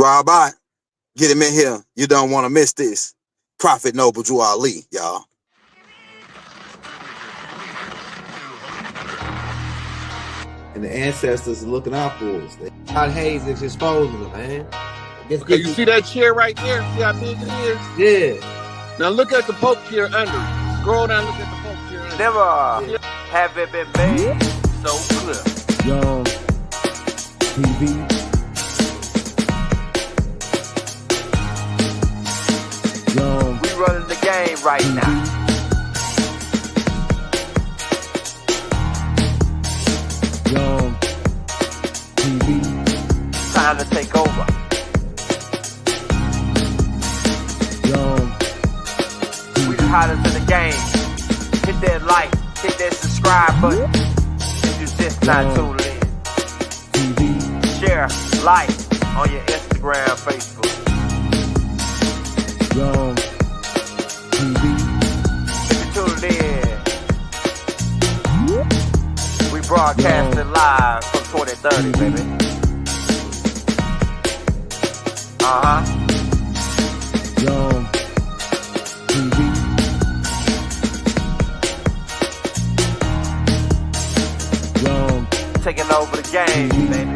Rabbi, get him in here. You don't want to miss this. Prophet Noble Drew Ali, y'all. And the ancestors are looking out for us. God Hayes is exposing them, man. Okay, you see that chair right there? See how big it is? Yeah. Now look at the Pope chair under it. Scroll down, look at the Pope chair under it. Never have it been made so clear. Young TV. Young. We running the game right now. Young TV. Time to take over. Young. We the hottest in the game. Hit that like, hit that subscribe button. If you just not tuned in. TV. Share, like on your Instagram, Facebook. Young TV. If you tuned in, we broadcasting live from 2030, baby. Young TV. Young. Taking over the game, baby.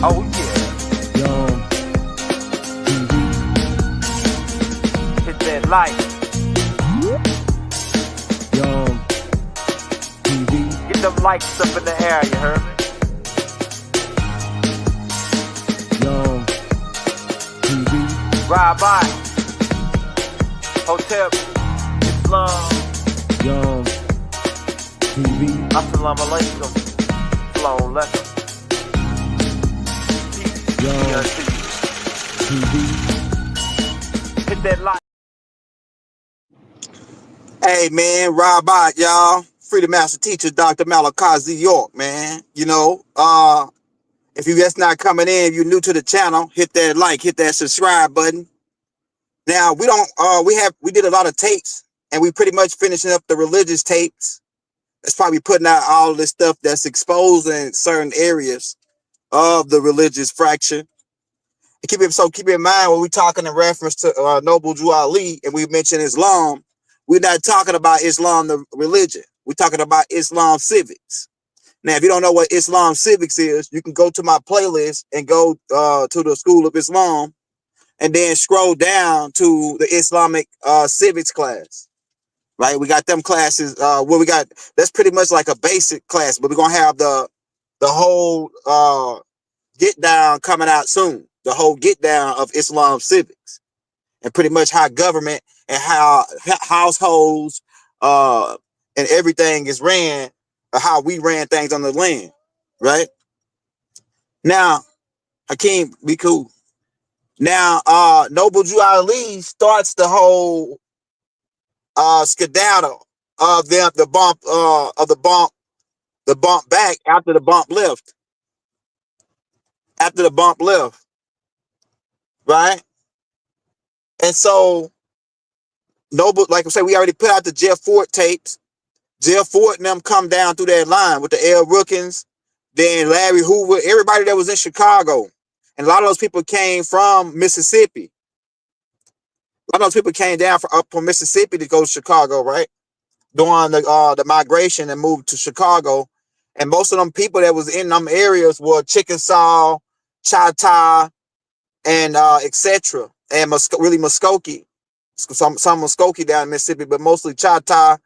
Oh yeah. Young TV. Hit that like. Young TV. Get them likes up in the air, you heard me? Young TV. Ride by. Hotel Islam. Young TV. Assalamu alaikum. Flow lekker. Young TV. Hit that like. Hey, man, Rabbi, y'all. Freedom Master Teacher, Dr. Malachi Z York, man. You know, if you just not coming in, if you're new to the channel, hit that like, hit that subscribe button. Now, we did a lot of tapes, and we pretty much finishing up the religious tapes. That's probably putting out all this stuff that's exposing certain areas of the religious fraction. And keep in mind when we're talking in reference to Noble Drew Ali, and we mention Islam, we're not talking about Islam, the religion. We're talking about Islam civics. Now, if you don't know what Islam civics is, you can go to my playlist and go to the School of Islam, and then scroll down to the Islamic civics class. Right, we got them classes. That's pretty much like a basic class, but we're gonna have the whole get down coming out soon. The whole get down of Islam civics, and pretty much how government and how households and everything is ran, or how we ran things on the land. Right now, Hakeem, be cool. Now, Noble Drew Ali starts the whole skedaddle of the bump back after the bump left. Right? And so Noble, like I said, we already put out the Jeff Ford tapes. Jeff Ford and them come down through that line with the L. Rookins, then Larry Hoover, everybody that was in Chicago. And a lot of those people came from Mississippi. A lot of those people came down up from Mississippi to go to Chicago, right? During the migration and moved to Chicago. And most of them people that was in them areas were Chickasaw, Choctaw, and etc. And really Muskogee. Some Muskogee down in Mississippi, but mostly Choctaw,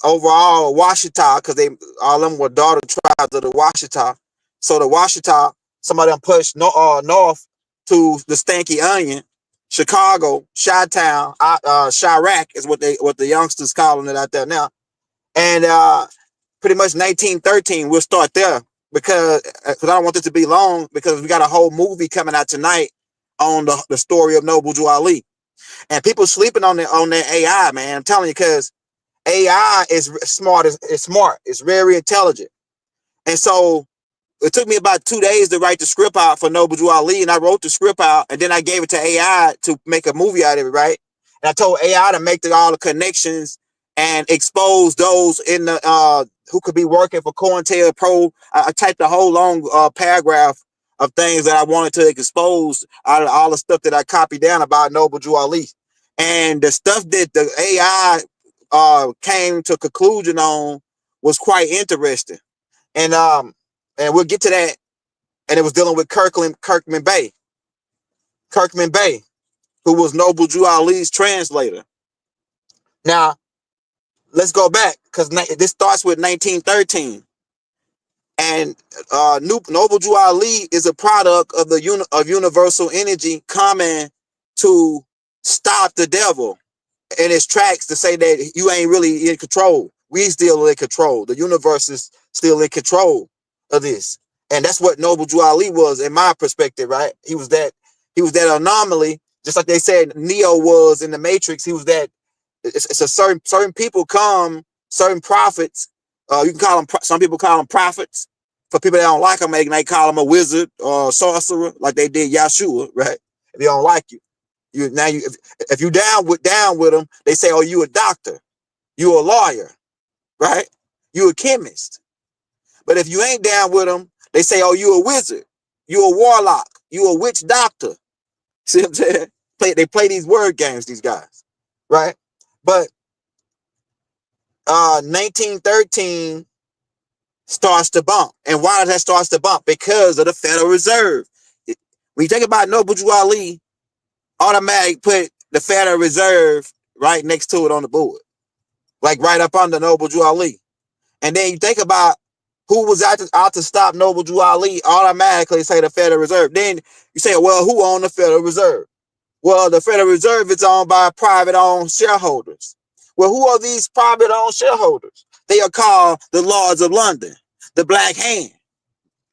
overall Washita, because all of them were daughter tribes of the Washita. So the Washita, some of them pushed north to the Stanky Onion, Chicago, Chi-Town, Chirac is what the youngsters calling it out there now. And pretty much 1913, we'll start there because I don't want this to be long, because we got a whole movie coming out tonight on the story of Noble Drew Ali. And people sleeping on their AI, man. I'm telling you, because AI is smart. It's very intelligent. And so it took me about 2 days to write the script out for Noble Drew Ali, and I wrote the script out, and then I gave it to AI to make a movie out of it, right? And I told AI to make all the connections and expose those in the who could be working for COINTELPRO. I typed a whole long paragraph of things that I wanted to expose out of all the stuff that I copied down about Noble Drew Ali. And the stuff that the AI came to conclusion on was quite interesting. And we'll get to that. And it was dealing with Kirkman Bey, who was Noble Drew Ali's translator. Now, let's go back, because this starts with 1913. And Noble Drew Ali is a product of of universal energy coming to stop the devil in its tracks, to say that you ain't really in control. We still in control. The universe is still in control of this. And that's what Noble Drew Ali was, in my perspective, right? He was that anomaly, just like they said Neo was in the Matrix. He was that. It's a certain people come, certain prophets. You can call them, some people call them prophets. For people that don't like them, they call them a wizard or a sorcerer, like they did Yahshua, right? If they don't like you, if you down with them, they say, oh, you a doctor, you a lawyer, right? You a chemist. But if you ain't down with them, they say, oh, you a wizard, you a warlock, you a witch doctor. See what I'm saying? They play these word games, these guys, right? But 1913 starts to bump. And why does that start to bump? Because of the Federal Reserve. When you think about Noble Drew Ali, automatic put the Federal Reserve right next to it on the board, like right up under Noble Drew Ali. And then you think about who was out to stop Noble Drew Ali, automatically say the Federal Reserve. Then you say, well, who owned the Federal Reserve? Well, the Federal Reserve is owned by private-owned shareholders. Well, who are these private-owned shareholders? They are called the Lords of London, the Black Hand.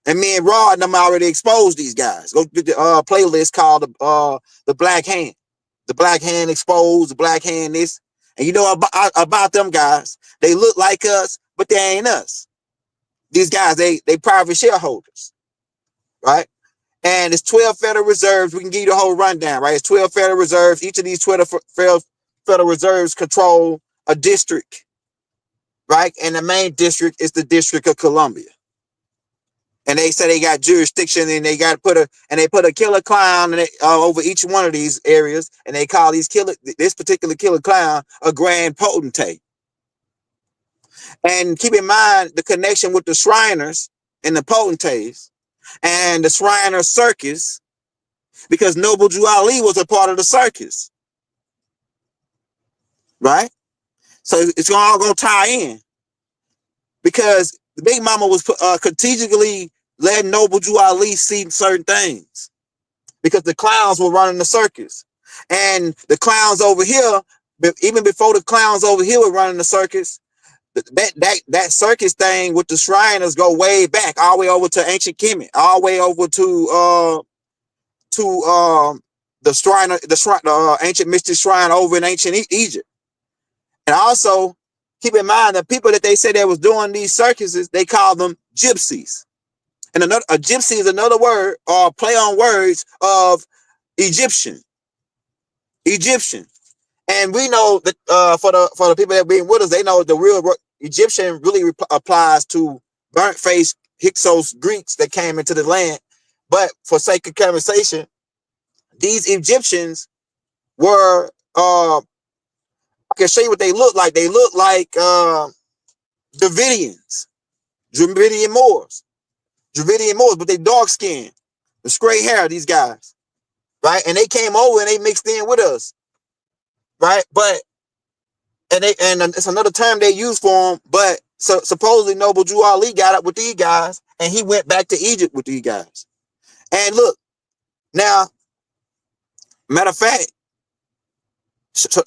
And me and Rod and them already exposed these guys. Go get the playlist called the Black Hand. The Black Hand exposed, the Black Hand this. And you know about them guys, they look like us, but they ain't us. These guys, they private shareholders, right? And it's 12 Federal Reserves. We can give you the whole rundown, right? It's 12 Federal Reserves. Each of these 12 Federal Reserves control a district, right? And the main district is the District of Columbia. And they say they got jurisdiction, and they got put a killer clown over each one of these areas, and they call this particular killer clown a grand potentate. And keep in mind the connection with the Shriners and the potentates and the Shriner circus, because Noble Drew Ali was a part of the circus, right? So it's all going to tie in, because the Big Mama was strategically letting Noble Drew Ali see certain things, because the clowns were running the circus. And the clowns over here, even before the clowns over here were running the circus, that circus thing with the Shriners go way back, all the way over to ancient Kemet, all the way over to the ancient mystic shrine over in ancient Egypt. And also keep in mind the people that they said that was doing these circuses, they call them gypsies. And a gypsy is another word or play on words of Egyptian. And we know that for the people that being with us, they know the real Egyptian really applies to burnt face Hyksos Greeks that came into the land. But for sake of conversation, these Egyptians were I can show you what they look like. They look like Dravidian Moors, but they dark skinned, the gray hair, these guys, right? And they came over and they mixed in with us, right? But and it's another term they use for them. But supposedly Noble Drew Ali got up with these guys, and he went back to Egypt with these guys. And look, now, matter of fact,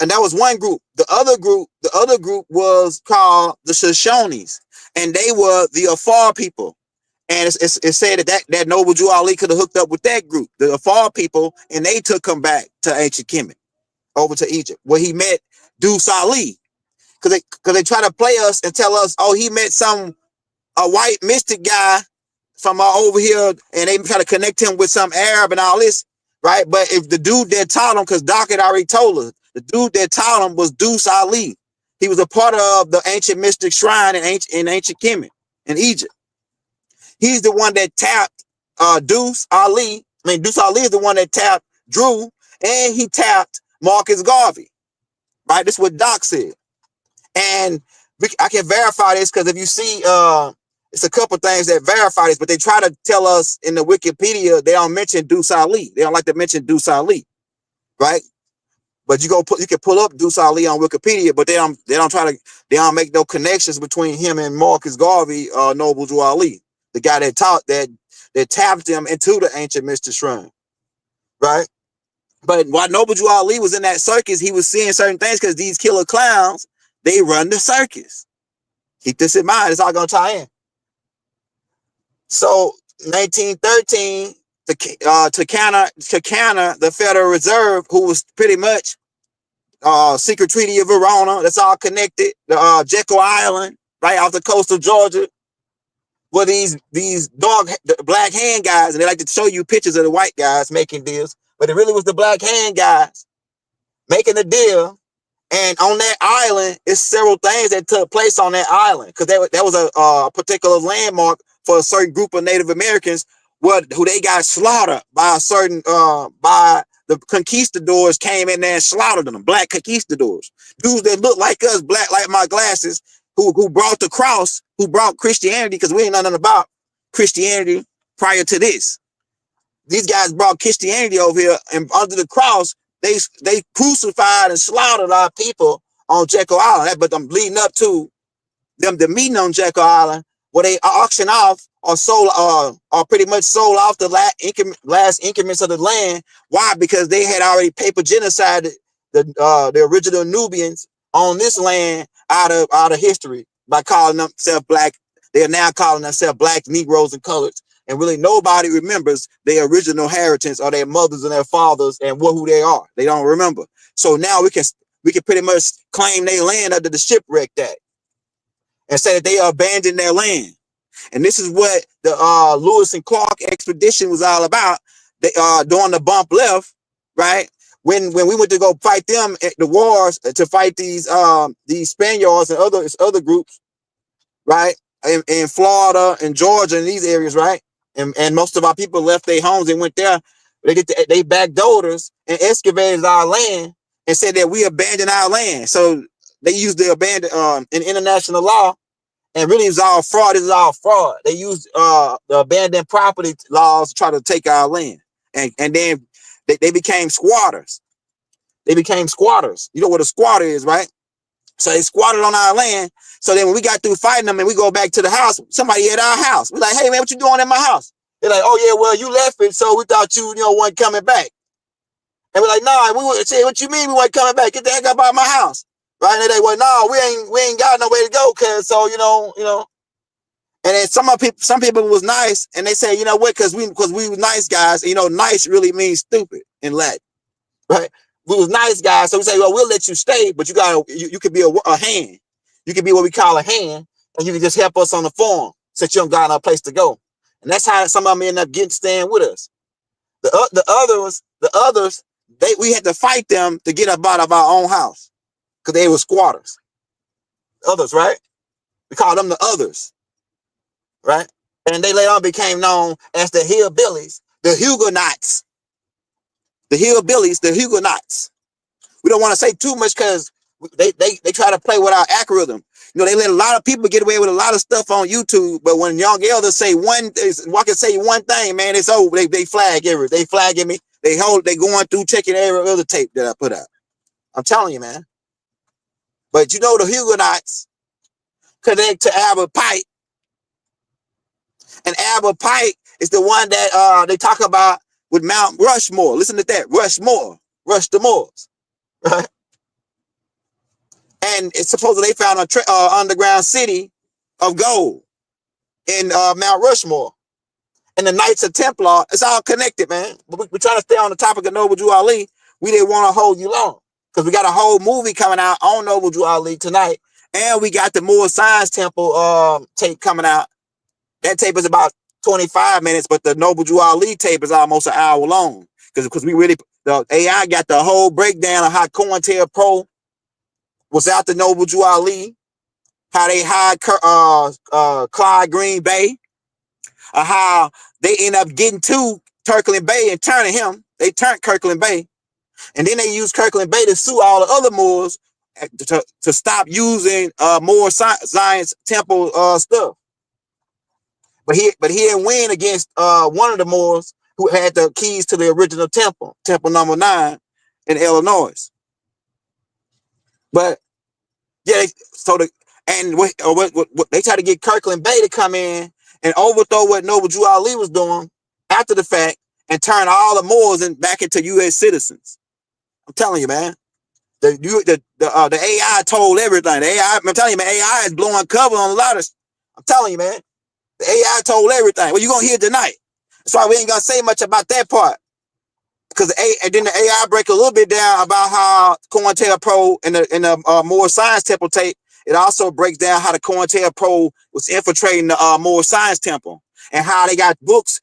and that was one group. The other group was called the Shoshones, and they were the Afar people. And it's said that Noble Drew Ali could have hooked up with that group, the Afar people, and they took him back to ancient Kemet, over to Egypt, where he met Deuce Ali. Because they try to play us and tell us, oh, he met a white mystic guy from over here, and they try to connect him with some Arab and all this, right? But if the dude that taught him, because Doc had already told us, the dude that taught him was Deuce Ali. He was a part of the ancient mystic shrine in ancient Kemet in Egypt. He's the one that tapped Deuce Ali. I mean, Deuce Ali is the one that tapped Drew, and he tapped Marcus Garvey. Right? This is what Doc said. And I can verify this because if you see, it's a couple things that verify this, but they try to tell us in the Wikipedia, they don't mention Deuce Ali. They don't like to mention Deuce Ali, right? But you can pull up Deuce Ali on Wikipedia, but they don't make no connections between him and Marcus Garvey, Noble Drew Ali, the guy that tapped him into the ancient mystic shrine, right? But while Noble Drew Ali was in that circus, he was seeing certain things because these killer clowns, they run the circus. Keep this in mind. It's all going to tie in. So 1913, to counter the Federal Reserve, who was pretty much secret treaty of Verona, that's all connected, the Jekyll Island, right off the coast of Georgia, where these black hand guys, and they like to show you pictures of the white guys making deals, but it really was the black hand guys making the deal. And on that island, it's several things that took place on that island, because that was a particular landmark for a certain group of Native Americans who they got slaughtered by a certain by the conquistadors came in there and slaughtered them. Black conquistadors, dudes that look like us, black like my glasses, who brought the cross, who brought Christianity, because we ain't nothing about Christianity prior to this. These guys brought Christianity over here, and under the cross, they crucified and slaughtered our people on Jekyll Island. But I'm leading up to them, the meeting on Jekyll Island, where they auction off or sold, or pretty much sold off the last increments of the land. Why? Because they had already paper genocided the original Nubians on this land out of history by calling themselves black. They are now calling themselves black Negroes and coloreds. And really nobody remembers their original heritage or their mothers and their fathers and who they are. They don't remember. So now we can pretty much claim their land under the Shipwreck Act and say that they abandoned their land. And this is what the Lewis and Clark expedition was all about. They during the bump left, right? When we went to go fight them at the wars to fight these Spaniards and other groups, right? In Florida and Georgia and these areas, right? And most of our people left their homes and went there. They backdoored us and excavated our land and said that we abandoned our land. So they used the abandon in international law, and really it's all fraud. This is all fraud. They used the abandoned property laws to try to take our land, and then they became squatters. They became squatters. You know what a squatter is, right? So they squatted on our land. So then when we got through fighting them and we go back to the house, somebody at our house. We're like, hey, man, what you doing in my house? They're like, oh, yeah, well, you left it, so we thought you weren't coming back. And we're like, nah, we say, what you mean we weren't coming back? Get the heck up out of my house. Right? And they're like, well, no, we ain't got nowhere to go, cuz, so, you know. And then some people was nice, and they say, you know what, because we were nice guys. And, nice really means stupid in Latin, right? We was nice guys, so we say, well, we'll let you stay, but you could be a hand. You could be what we call a hand, and you can just help us on the farm since you don't got no place to go. And that's how some of them end up staying with us. The others, we had to fight them to get up out of our own house because they were squatters. Others, right? We call them the others, right? And they later on became known as the hillbillies, the Huguenots. The hillbillies, the Huguenots. We don't want to say too much because they try to play with our algorithm. They let a lot of people get away with a lot of stuff on YouTube, but when young elders say one thing, man, it's over. They flag everything. They flagging me. They going through checking every other tape that I put out. I'm telling you, man. But the Huguenots connect to Albert Pike, and Albert Pike is the one that they talk about with Mount Rushmore. Listen to that, Rushmore, Rush the Moors, right? And it's supposedly they found an underground city of gold in Mount Rushmore. And the Knights of Templar, it's all connected, man. But we're trying to stay on the topic of Noble Drew Ali. We didn't want to hold you long because we got a whole movie coming out on Noble Drew Ali tonight. And we got the Moorish Science Temple tape coming out. That tape is about 25 minutes, but the Noble Drew Ali tape is almost an hour long because the AI got the whole breakdown of how COINTELPRO was after Noble Drew Ali, how they hired Clyde Green Bay, how they end up getting to Kirkland Bay and turning him. They turned Kirkland Bay, and then they used Kirkland Bay to sue all the other Moors to stop using Moor Science Temple stuff. But he didn't win against one of the Moors who had the keys to the original temple, Temple Number 9 in Illinois. But yeah, they tried to get Kirkland Bay to come in and overthrow what Noble Drew Ali was doing after the fact and turn all the Moors back into U.S. citizens. I'm telling you, man. The AI told everything. The AI, I'm telling you, man, AI is blowing cover on a lot of. I'm telling you, man. The AI told everything. Well, you're gonna hear tonight. That's why we ain't gonna say much about that part. Because and then the AI break a little bit down about how COINTELPRO in the Moor Science Temple tape. It also breaks down how the COINTELPRO was infiltrating the Moor Science Temple and how they got books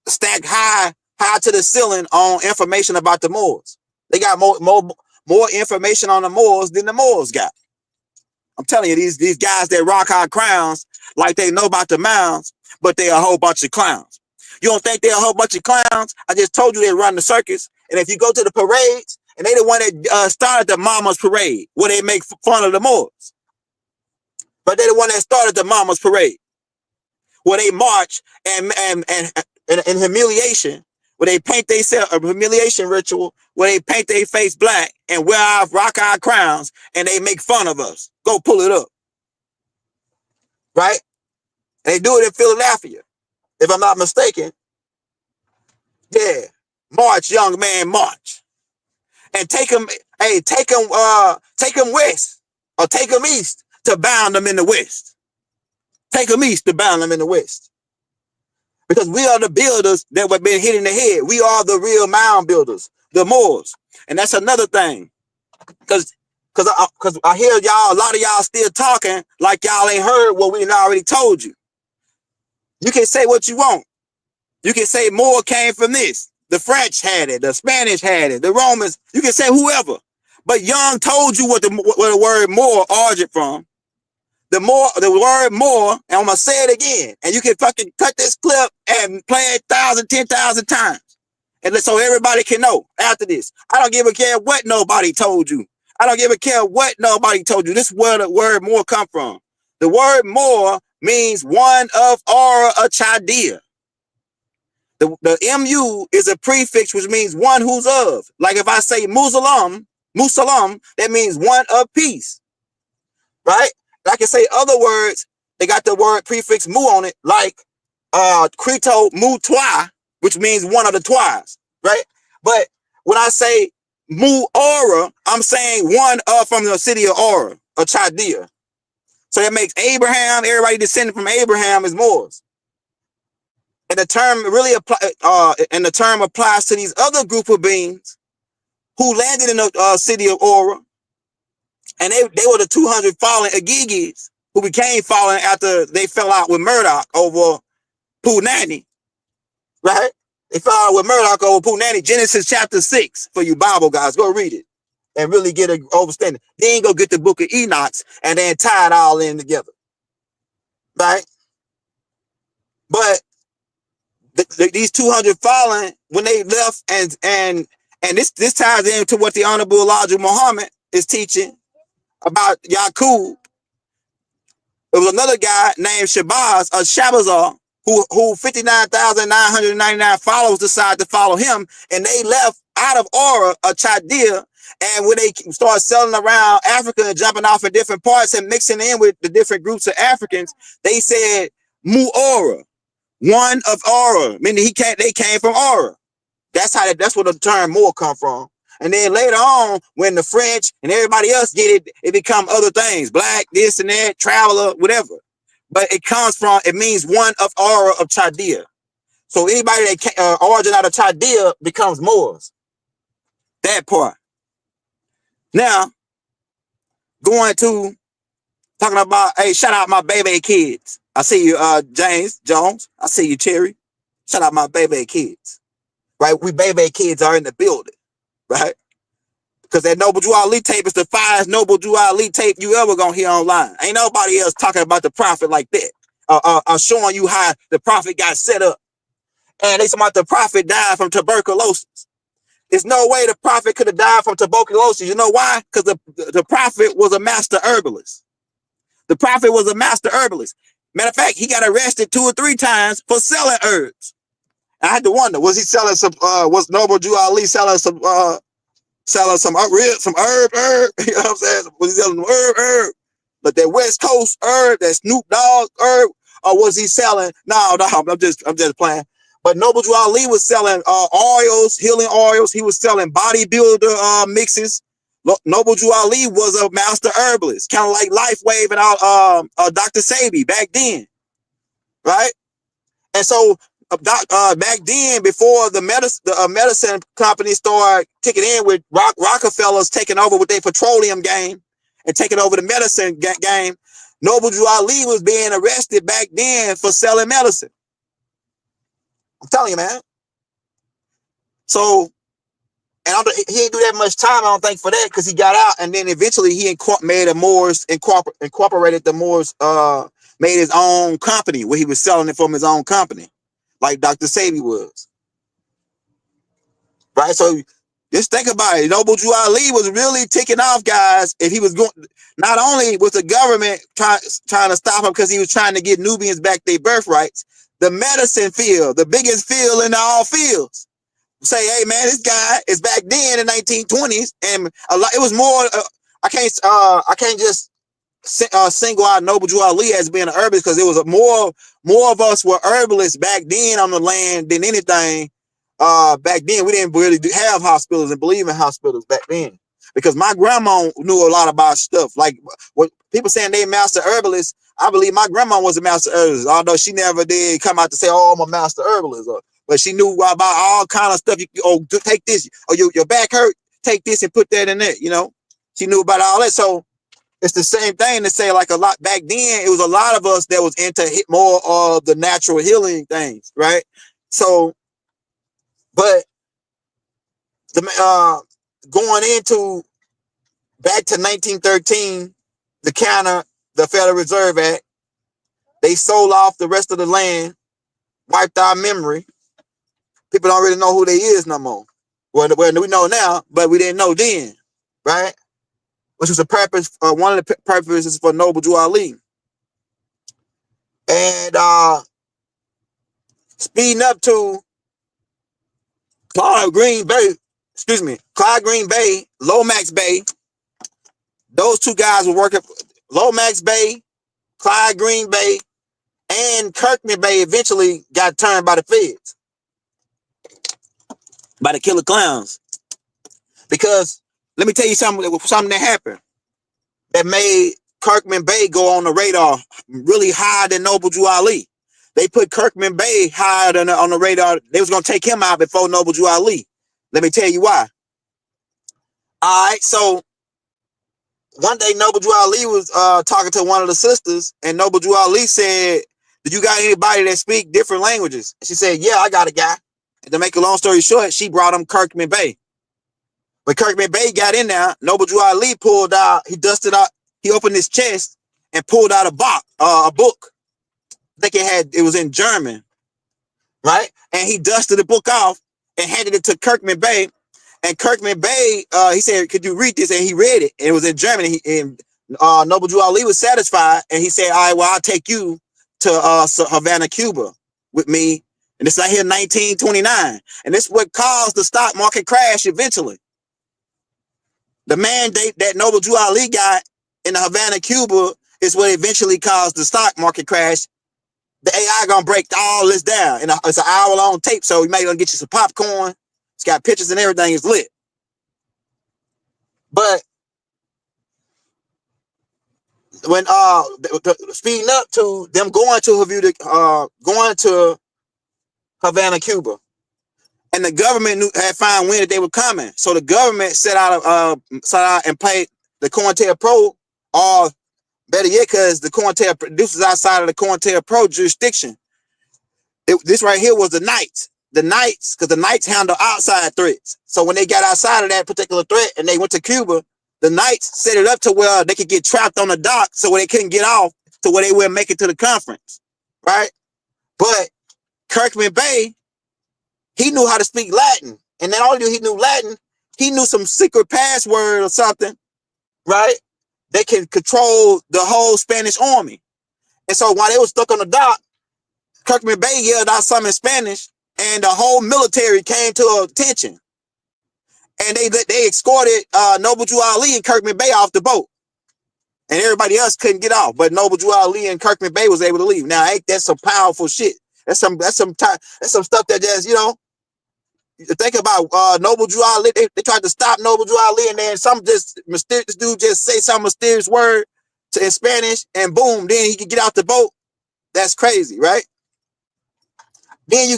stacked high to the ceiling on information about the Moors. They got more information on the Moors than the Moors got. I'm telling you, these guys that rock our crowns like they know about the mounds, but they're a whole bunch of clowns. You don't think they're a whole bunch of clowns? I just told you they run the circus. And if you go to the parades, and they the one that started the Mama's Parade, where they make fun of the Moors. But they're the one that started the Mama's Parade, where they march and humiliation, where they paint themselves, a humiliation ritual, where they paint their face black and rock our crowns, and they make fun of us. Go pull it up. Right? And they do it in Philadelphia, if I'm not mistaken. Yeah. March, young man, march. And take them west or take them east to bound them in the west. Take them east to bound them in the west. Because we are the builders that have been hit in the head. We are the real mound builders, the Moors. And that's another thing. Because I hear y'all, a lot of y'all still talking like y'all ain't heard what we already told you. You can say what you want. You can say Moor came from this. The French had it. The Spanish had it. The Romans. You can say whoever. But Young told you what the word Moor originated from. The word Moor, and I'm going to say it again. And you can fucking cut this clip and play it 1,000, 10,000 times. And so everybody can know after this. I don't give a care what nobody told you. I don't give a care what nobody told you. This is where the word Moor come from. The word Moor means one of or a Chaldea. The MU is a prefix, which means one who's of. Like if I say Musalam, that means one of peace. Right? I can say other words, they got the word prefix mu on it, like Crito mu twi, which means one of the twice, right? But when I say mu aura, I'm saying one of from the city of Aura, or Chaldea. So that makes Abraham, everybody descended from Abraham is Moors. And the term really applies to these other group of beings who landed in the city of Aura. And they were the 200 fallen Agigis who became fallen after they fell out with Murdoch over Punani. Right? They fell out with Murdoch over Punani. Genesis chapter 6 for you Bible guys. Go read it and really get an understanding. Then go get the book of Enoch and then tie it all in together. Right? But these 200 fallen, when they left, and this ties into what the Honorable Elijah Muhammad is teaching about Yaqub. There was another guy named Shabazar, who 59,999 followers decided to follow him, and they left out of Aura, a Chaldea, and when they started selling around Africa and jumping off at different parts and mixing in with the different groups of Africans, they said Mu Aura. One of Aura, meaning they came from Aura. That's where the term Moor come from. And then later on, when the French and everybody else get it, it become other things, black, this and that, traveler, whatever. But it means one of Aura of Chaldea. So anybody that origin out of Chaldea becomes Moors. That part. Now, going to talking about, hey, shout out my baby kids. I see you, James Jones. I see you, Cherry. Shout out my baby kids. Right? We baby kids are in the building. Right? Because that Noble Drew Ali tape is the finest Noble Drew Ali tape you ever gonna hear online. Ain't nobody else talking about the prophet like that. Showing you how the prophet got set up. And they talking about the prophet died from tuberculosis. There's no way the prophet could have died from tuberculosis. You know why? Because the prophet was a master herbalist. The prophet was a master herbalist. Matter of fact, he got arrested 2 or 3 times for selling herbs. I had to wonder, was he selling some? Was Noble Drew Ali selling some herb? You know what I'm saying? Was he selling herb? But that West Coast herb, that Snoop Dogg herb, or was he selling? No, I'm just playing. But Noble Drew Ali was selling oils, healing oils. He was selling bodybuilder mixes. Noble Drew Ali was a master herbalist, kind of like LifeWave and Dr. Sabi back then, right? And so back then, before the medicine company started kicking in with Rockefellers taking over with their petroleum game and taking over the medicine game, Noble Drew Ali was being arrested back then for selling medicine. I'm telling you, man. So, and he didn't do that much time, I don't think, for that, because he got out, and then eventually he made a Moorish, incorporated the Moorish, made his own company where he was selling it from his own company, like Dr. Sabi was. Right? So just think about it. Noble Drew Ali was really ticking off guys if he was going, not only was the government trying to stop him because he was trying to get Nubians back their birthrights, the medicine field, the biggest field in all fields, say, hey man, this guy is back then in the 1920s, and a lot. It was more. I can't just single out Noble Drew Ali as being an herbalist, because it was more of us were herbalists back then on the land than anything. Back then we didn't really have hospitals and believe in hospitals back then, because my grandma knew a lot about stuff. Like what people saying they master herbalists, I believe my grandma was a master herbalist, although she never did come out to say, "Oh, I'm a master herbalist." But she knew about all kind of stuff. Take this. Or your back hurt. Take this and put that in there. You know, she knew about all that. So it's the same thing to say, like, a lot back then. It was a lot of us that was into more of the natural healing things, right? So, but going into back to 1913, the Federal Reserve Act, they sold off the rest of the land, wiped our memory. People don't really know who they is no more. Well, we know now, but we didn't know then, right? Which was a purpose, one of the purposes for Noble Drew Ali. And speeding up to Clyde Green Bay, Lomax Bay. Those two guys were working. Lomax Bay, Clyde Green Bay, and Kirkman Bay eventually got turned by the feds, by the killer clowns. Because let me tell you something that happened that made Kirkman Bay go on the radar really higher than Noble Drew Ali. They put Kirkman Bay higher than on the radar. They was gonna take him out before Noble Drew Ali. Let me tell you why. All right, so one day Noble Drew Ali was talking to one of the sisters, and Noble Drew Ali said, "Do you got anybody that speak different languages?" And she said, "Yeah, I got a guy." And to make a long story short, she brought him Kirkman Bay. When Kirkman Bay got in there, Noble Drew Ali pulled out, he dusted out, he opened his chest and pulled out a book. I think it was in German, right? And he dusted the book off and handed it to Kirkman Bay. And Kirkman Bay, he said, "Could you read this?" And he read it. And it was in German. And Noble Drew Ali was satisfied. And he said, "All right, well, I'll take you to Havana, Cuba with me." And it's right here, 1929. And this is what caused the stock market crash eventually. The mandate that Noble Drew Ali got in the Havana, Cuba is what eventually caused the stock market crash. The AI gonna break all this down. And it's an hour-long tape, so you might gonna get you some popcorn. It's got pictures and everything. It's lit. But when speeding up to them going to Havana, Cuba, and the government had found wind that they were coming, so the government set out and paid the COINTELPRO, or better yet, because the COINTELPRO, this was outside of the COINTELPRO jurisdiction. This right here was the Knights. the Knights, because the Knights handle outside threats. So when they got outside of that particular threat and they went to Cuba, the Knights set it up to where they could get trapped on the dock so where they couldn't get off to where they wouldn't make it to the conference, right? But Kirkman Bay, he knew how to speak Latin. And not only he knew Latin, he knew some secret password or something, right? They can control the whole Spanish army. And so while they were stuck on the dock, Kirkman Bay yelled out something in Spanish, and the whole military came to attention. And they escorted Noble Drew Ali and Kirkman Bay off the boat. And everybody else couldn't get off, but Noble Drew Ali and Kirkman Bay was able to leave. Now, that's some powerful shit. That's some stuff that just, think about Noble Drew Ali. They tried to stop Noble Drew Ali, and then some just mysterious dude just say some mysterious word in Spanish, and boom, then he could get out the boat. That's crazy, right? Then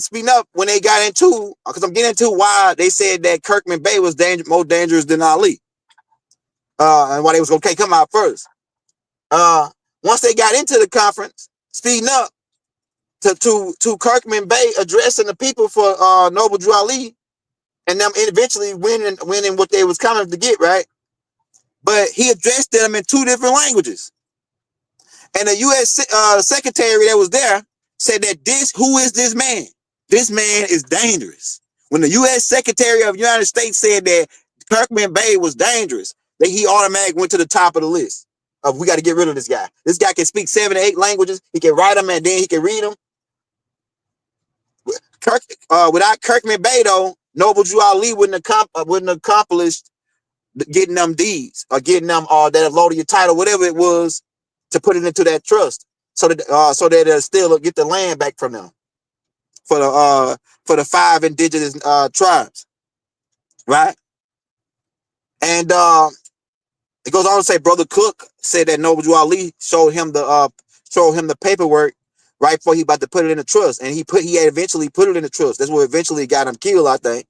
speaking up when they got into, because I'm getting into why they said that Kirkman Bay was more dangerous than Ali, and why they was gonna come out first. Once they got into the conference, speeding up to Kirkman Bay addressing the people for Noble Drew Ali, and them eventually winning what they was coming to get, right? But he addressed them in 2 different languages. And the U.S. secretary that was there said that who is this man? This man is dangerous. When the U.S. Secretary of the United States said that Kirkman Bay was dangerous, that he automatically went to the top of the list of, we got to get rid of this guy. This guy can speak 7 to 8 languages. He can write them, and then he can read them. Without Kirkman Bay, though, Noble Drew Ali wouldn't have accomplished getting them deeds or getting them that loaded your title, whatever it was, to put it into that trust, so that they'll still get the land back from them for the 5 indigenous tribes, right? And it goes on to say, Brother Cook said that Noble Drew Ali showed him the paperwork right before he about to put it in the trust, and he had eventually put it in the trust. That's what eventually got him killed, I think.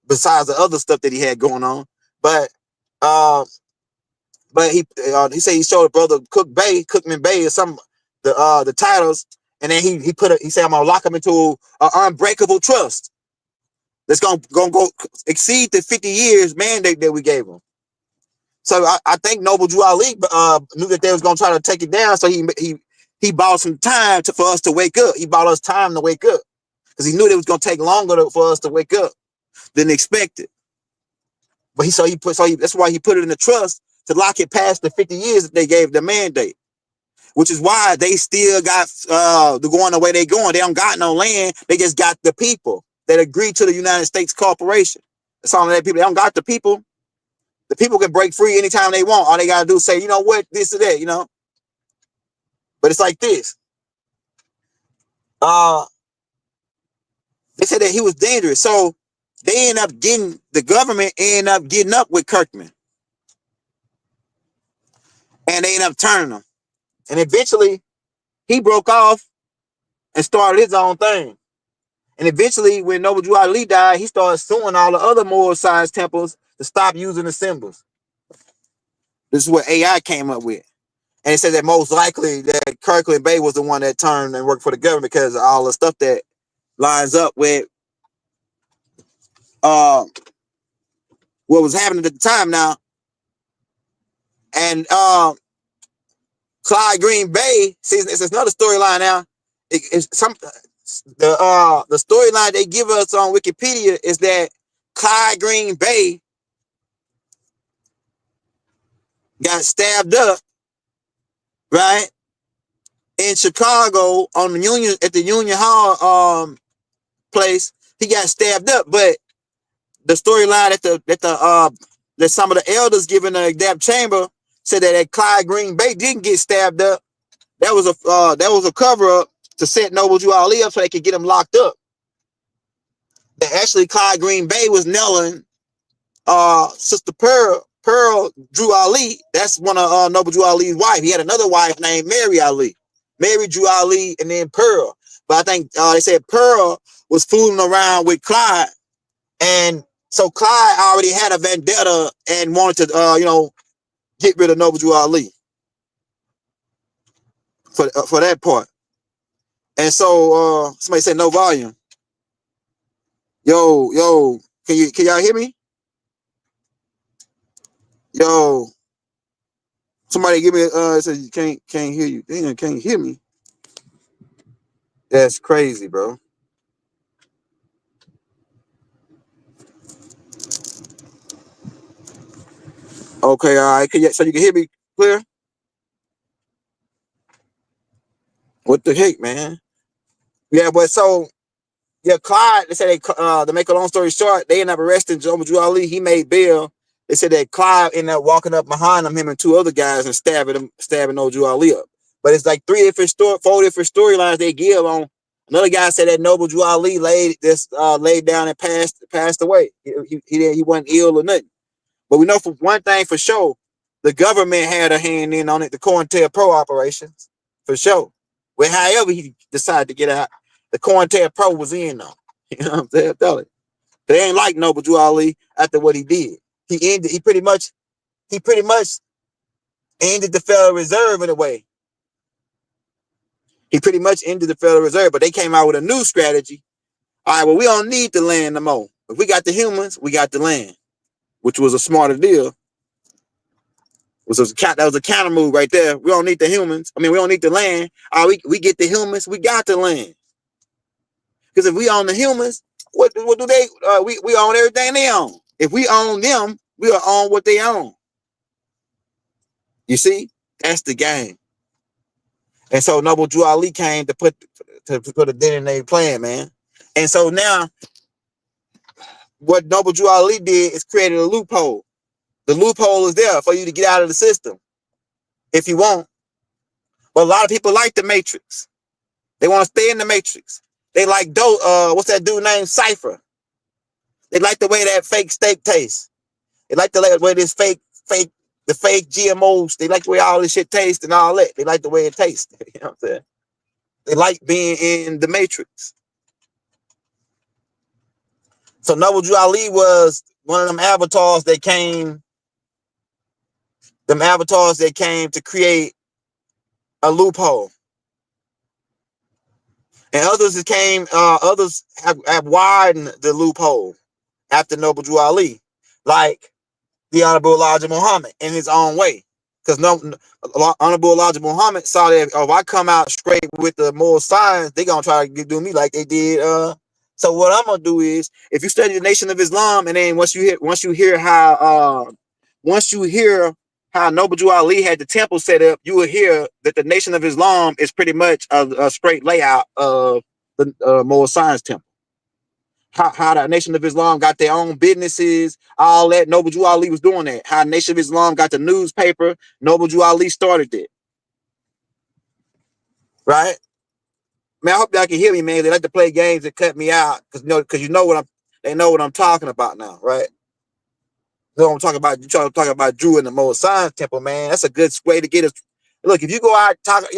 Besides the other stuff that he had going on, but he said he showed Brother Cookman Bay, or some the titles, and then he said, I'm gonna lock him into an unbreakable trust that's gonna go exceed the 50 years mandate that we gave him. So I think Noble Drew Ali knew that they was gonna try to take it down, so he bought some time for us to wake up. He bought us time to wake up because he knew it was gonna take longer for us to wake up than expected. But that's why he put it in the trust to lock it past the 50 years that they gave the mandate, which is why they still got going the way they going. They don't got no land. They just got the people that agreed to the United States Corporation. That's all that people. They don't got the people. The people can break free anytime they want. All they got to do is say, you know what, this or that, But it's like this. They said that he was dangerous. So the government ended up getting up with Kirkman. And they ended up turning him. And eventually, he broke off and started his own thing. And eventually, when Noble Drew Ali died, he started suing all the other Moorish science temples to stop using the symbols. This is what AI came up with. And it said that most likely that Kirkland Bay was the one that turned and worked for the government because of all the stuff that lines up with what was happening at the time now. And Clyde Green Bay, see, it's another storyline now. The storyline they give us on Wikipedia is that Clyde Green Bay got stabbed up, right, in Chicago on at the Union Hall place. He got stabbed up, but the storyline that some of the elders given the Adapt Chamber said that Clyde Green Bay didn't get stabbed up. That was a cover up to set Noble Drew Ali up so they could get him locked up. That actually Clyde Green Bay was nailing Sister Pearl Drew Ali. That's one of Noble Drew Ali's wife. He had another wife named Mary Ali. Mary Drew Ali and then Pearl. But I think they said Pearl was fooling around with Clyde. And so Clyde already had a vendetta and wanted to, get rid of Noble Drew Ali for that part. And so somebody said no volume. Yo, can y'all hear me? Yo, somebody give me says you can't hear you. Damn, can't hear me. That's crazy, bro. Okay, all right. So you can hear me clear? What the heck, man? Yeah, but so yeah, Clyde. They said to make a long story short, they ended up arresting Noble Ali. He made bail. They said that Clyde ended up walking up behind him and two other guys, and stabbing Noble Ali up. But it's like four different storylines they give on. Another guy said that Noble Ali laid down and passed away. He wasn't ill or nothing. But we know for one thing for sure, the government had a hand in on it, the COINTELPRO operations, for sure. Well, however he decided to get out, the COINTELPRO was in on. You know what I'm saying? Tell it. They ain't like Noble Ali after what he did. He pretty much ended the Federal Reserve in a way. He pretty much ended the Federal Reserve, but they came out with a new strategy. All right, well, we don't need the land no more. If we got the humans, we got the land, which was a smarter deal. That was a counter move right there. We don't need the humans. I mean, we don't need the land. We get the humans. We got the land. Because if we own the humans, what do they? We own everything they own. If we own them, we'll own what they own. You see, that's the game. And so Noble Drew Ali came to put a dent in their plan, man. And so now, what Noble Drew Ali did is created a loophole. The loophole is there for you to get out of the system if you want. But a lot of people like the Matrix. They want to stay in the Matrix. They like what's that dude named Cypher? They like the way that fake steak tastes. They like the way this fake GMOs. They like the way all this shit tastes and all that. They like the way it tastes. You know what I'm saying? They like being in the Matrix. So Noble Drew Ali was one of them avatars that came. Them avatars that came to create a loophole. And others have widened the loophole after Noble Drew Ali, like the Honorable Elijah Muhammad in his own way. Because Honorable Elijah Muhammad saw that, if I come out straight with the moral science, they're going to try to do me like they did. So what I'm going to do is, if you study the Nation of Islam, and then once you hear how Noble Drew Ali had the temple set up, you will hear that the Nation of Islam is pretty much a straight layout of the Moorish Science Temple. How the Nation of Islam got their own businesses, all that. Noble Drew Ali was doing that. How Nation of Islam got the newspaper, Noble Drew Ali started it. Right? Man, I hope y'all can hear me, man. They like to play games and cut me out because they know what I'm talking about now, right? You know what I'm talking about? You trying to talk about Drew in the Moorish Science Temple, man. That's a good way to get us. Look, if you go out talking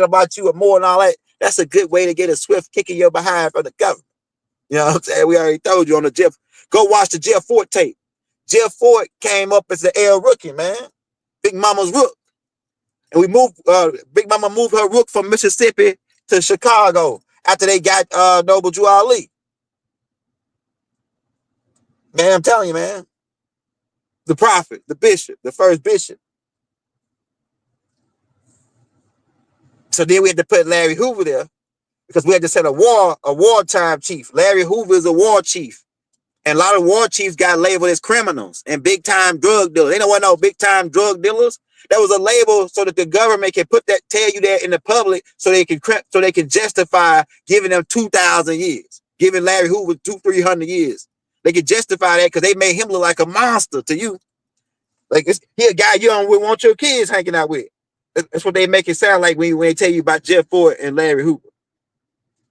about you and more and all that, that's a good way to get a swift kick in your behind from the government. You know what I'm saying? We already told you on the Jeff. Go watch the Jeff Fort tape. Jeff Fort came up as the L rookie, man. Big Mama's rook. And Big Mama moved her rook from Mississippi to Chicago after they got Noble Drew Ali. Man, I'm telling you, man. The prophet, the bishop, the first bishop. So then we had to put Larry Hoover there because we had to set a wartime chief. Larry Hoover is a war chief. And a lot of war chiefs got labeled as criminals and big time drug dealers. They don't want no big time drug dealers. That was a label so that the government can tell you that in the public, so they can justify giving them 2,000 years, giving Larry Hoover 300 years. They can justify that because they made him look like a monster to you. Like he a guy you don't want your kids hanging out with. That's what they make it sound like when they tell you about Jeff Ford and Larry Hoover.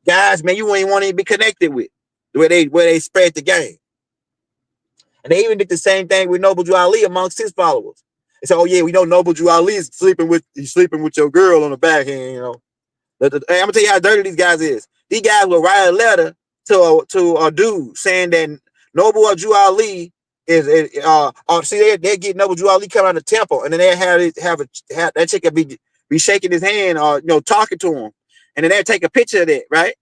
Guys, man, you ain't want to be connected with where they spread the game. And they even did the same thing with Noble Drew Ali amongst his followers. They said, "Oh yeah, we know Noble Drew Ali is sleeping with your girl on the backhand." You know, hey, I'm gonna tell you how dirty these guys is. These guys will write a letter to a dude saying that Noble Drew Ali is they get Noble Drew Ali come out of the temple, and then they have that chick be shaking his hand or talking to him, and then they take a picture of that, right?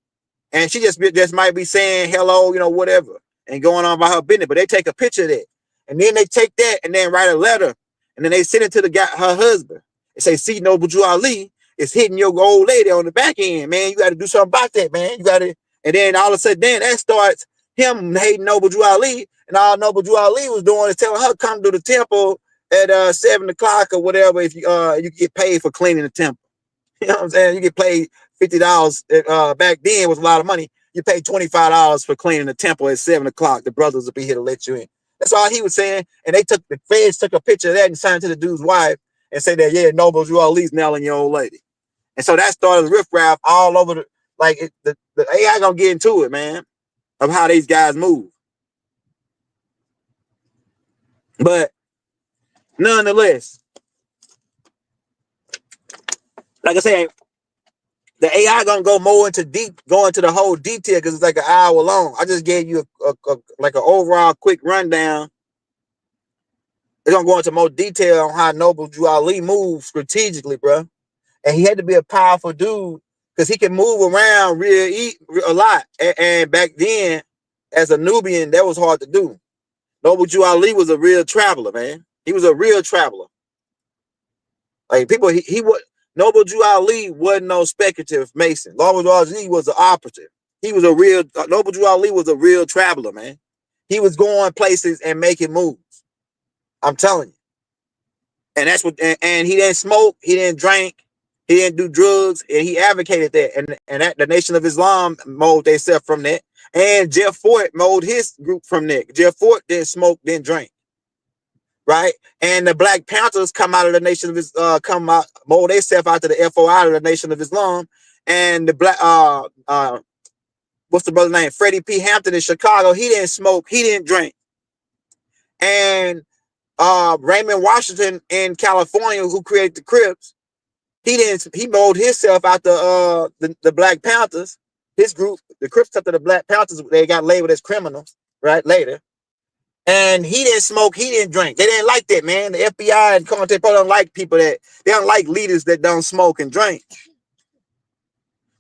and she just might be saying hello, whatever, and going on about her business. But they take a picture of that, and then they take that and then write a letter, and then they send it to the guy, her husband, and say, "See, Noble Drew Ali is hitting your old lady on the back end, man. You got to do something about that, man. You got to." And then all of a sudden, then that starts him hating Noble Drew Ali, and all Noble Drew Ali was doing is telling her come to the temple at 7 o'clock or whatever if you get paid for cleaning the temple. You know what I'm saying? You get paid $50 back then was a lot of money. You pay $25 for cleaning the temple at 7 o'clock. The brothers will be here to let you in. That's all he was saying. And the feds took a picture of that and signed it to the dude's wife and said that, yeah, Noble Drew Ali's nailing your old lady. And so that started the riffraff all over the AI gonna get into it, man, of how these guys move. But nonetheless, like I said, the AI gonna go more into go into the whole detail because it's like an hour long. I just gave you like an overall quick rundown. It's gonna go into more detail on how Noble Drew Ali moves strategically, bro. And he had to be a powerful dude because he can move around a lot. And back then, as a Nubian, that was hard to do. Noble Drew Ali was a real traveler, man. He was a real traveler. Like people, he would. Noble Drew Ali wasn't no speculative Mason. Noble Drew Ali was an operative. He was a real, Noble Drew Ali was a real traveler, man. He was going places and making moves. I'm telling you. And that's what, and he didn't smoke, he didn't drink, he didn't do drugs, and he advocated that. And that the Nation of Islam molded themselves from that. And Jeff Fort molded his group from that. Jeff Fort didn't smoke, didn't drink. Right, and the Black Panthers come out of the Nation of Islam, mold themselves out to the FO out of the Nation of Islam, and the black what's the brother's name? Freddie P. Hampton in Chicago. He didn't smoke, he didn't drink, and Raymond Washington in California, who created the Crips, he molded himself out the Black Panthers. His group, the Crips, took to the Black Panthers. They got labeled as criminals, right? Later. And he didn't smoke, he didn't drink. They didn't like that, man. The FBI and Conte don't like people they don't like leaders that don't smoke and drink.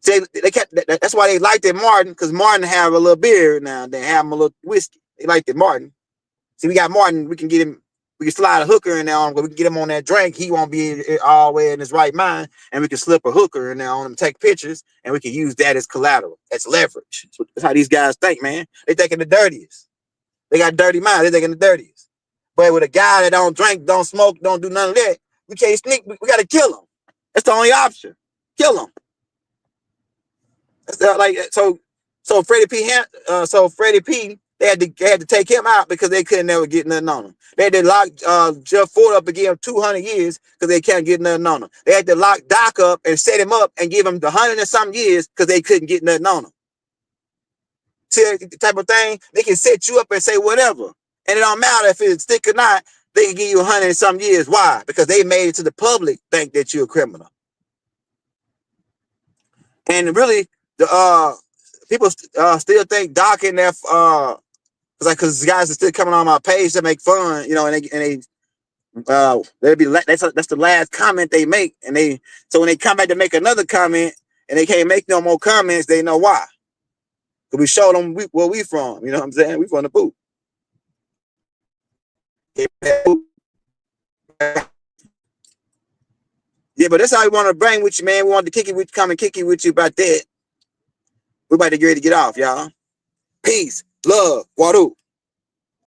That's why they liked it Martin, because Martin have a little beer now and then, have him a little whiskey. They liked it Martin. See, we got Martin, we can slide a hooker in there on him, we can get him on that drink. He won't be all the way in his right mind, and we can slip a hooker in there on him, take pictures, and we can use that as collateral. That's leverage. That's how these guys think, man. They thinking the dirtiest. They got dirty minds. They're thinking the dirtiest. But with a guy that don't drink, don't smoke, don't do none of that, we can't sneak. We got to kill him. That's the only option. Kill him. That's so Freddie P. They had to take him out because they couldn't never get nothing on him. They had to lock Jeff Ford up and give him 200 years because they can't get nothing on him. They had to lock Doc up and set him up and give him the 100 and some years because they couldn't get nothing on him. The type of thing, they can set you up and say whatever. And it don't matter if it's stick or not, they can give you 100 and some years. Why? Because they made it to the public think that you're a criminal. And really, the people still think Doc in there, because guys are still coming on my page to make fun, and they'll be that's the last comment they make. And so when they come back to make another comment and they can't make no more comments, they know why. Because we showed them where we from, you know what I'm saying? We from the boot. Yeah, but that's how we want to bring with you, man. We want to come and kick it with you about that. We're about to get ready to get off, y'all. Peace, love, Guadu.